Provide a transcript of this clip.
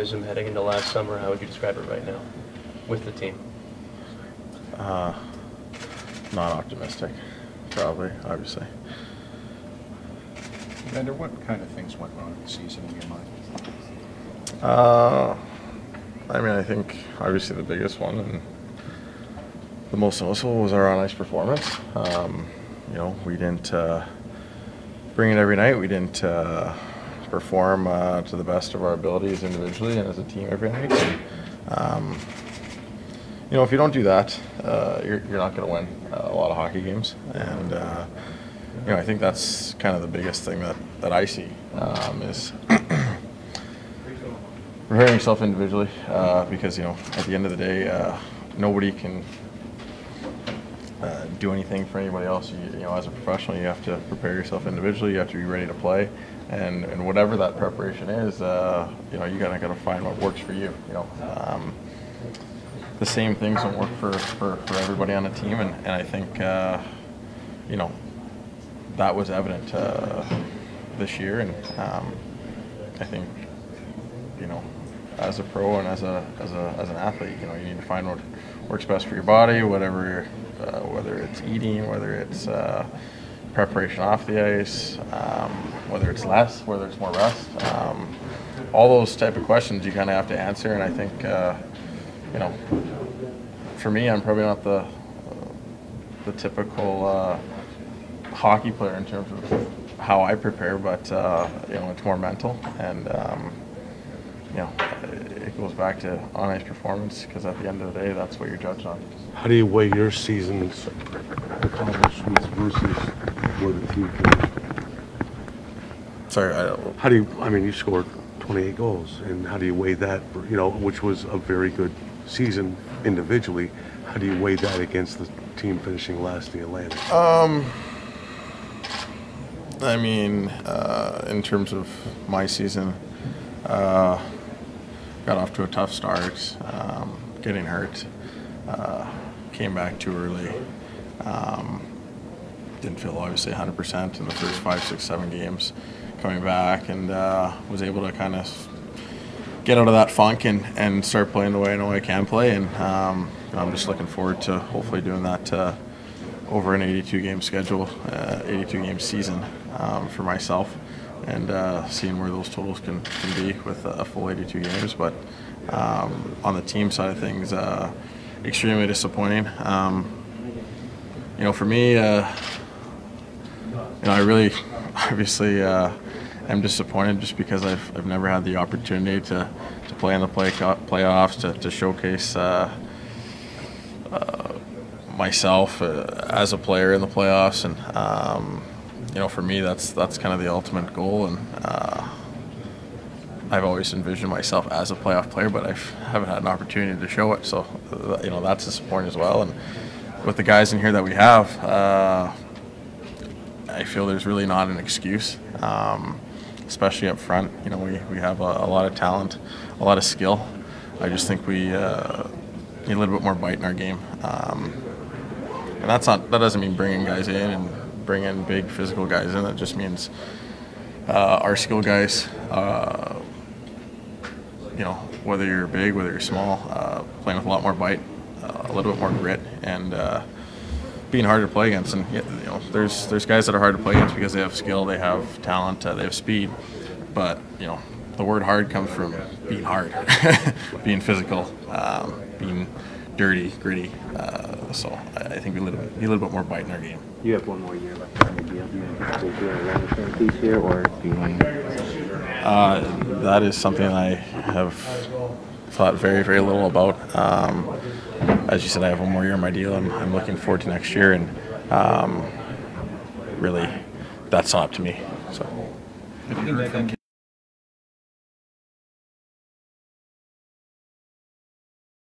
Heading into last summer, how would you describe it right now with the team? Not optimistic, probably, obviously. Evander, what kind of things went wrong in the season in your mind? I mean, I think obviously the biggest one and the most noticeable was our on-ice performance. You know, we didn't bring it every night. We didn't perform to the best of our abilities individually and as a team every night. And, you know, if you don't do that, you're not going to win a lot of hockey games. And you know, I think that's kind of the biggest thing that I see is preparing yourself individually, because, you know, at the end of the day, nobody can do anything for anybody else. You know, as a professional, you have to prepare yourself individually. You have to be ready to play, and whatever that preparation is, you know, you gotta find what works for you. You know, the same things don't work for everybody on the team, and I think you know, that was evident this year, and I think, you know, as a pro and as an athlete, you know, you need to find what works best for your body, whatever, whether it's eating, whether it's preparation off the ice, whether it's less, whether it's more rest. All those type of questions you kind of have to answer, and I think, you know, for me, I'm probably not the typical hockey player in terms of how I prepare, but you know, it's more mental, and you know, it goes back to on-ice performance, because at the end of the day, that's what you're judged on. How do you weigh your season's accomplishments versus where the team finished? Sorry, How do you? I mean, you scored 28 goals, and how do you weigh that? You know, which was a very good season individually. How do you weigh that against the team finishing last in the Atlantic? I mean, in terms of my season, got off to a tough start, getting hurt, came back too early, didn't feel obviously 100% in the first 5, 6, 7 games coming back, and was able to kind of get out of that funk and start playing the way I know I can play, and I'm just looking forward to hopefully doing that over an 82-game schedule, 82-game season for myself, and seeing where those totals can be with a full 82 games. But on the team side of things, extremely disappointing. You know, for me, you know, I really obviously am disappointed just because I've never had the opportunity to play in the playoffs, to showcase myself as a player in the playoffs, and you know, for me, that's kind of the ultimate goal, and I've always envisioned myself as a playoff player, but I haven't had an opportunity to show it, so you know, that's disappointing as well. And with the guys in here that we have, I feel there's really not an excuse, especially up front. You know, we have a lot of talent, a lot of skill. I just think we need a little bit more bite in our game. And that doesn't mean bringing guys in and bringing big physical guys in. That just means our skill guys, you know, whether you're big, whether you're small, playing with a lot more bite, a little bit more grit, and being hard to play against. And you know, there's guys that are hard to play against because they have skill, they have talent, they have speed. But you know, the word hard comes from being hard, being physical, being dirty, gritty. So I think we need a little bit more bite in our game. You have one more year left on the deal. Do you anticipate doing a long-term piece here, or do you want to? That is something I have thought very, very little about. As you said, I have one more year on my deal. I'm looking forward to next year, and really, that's not up to me. So.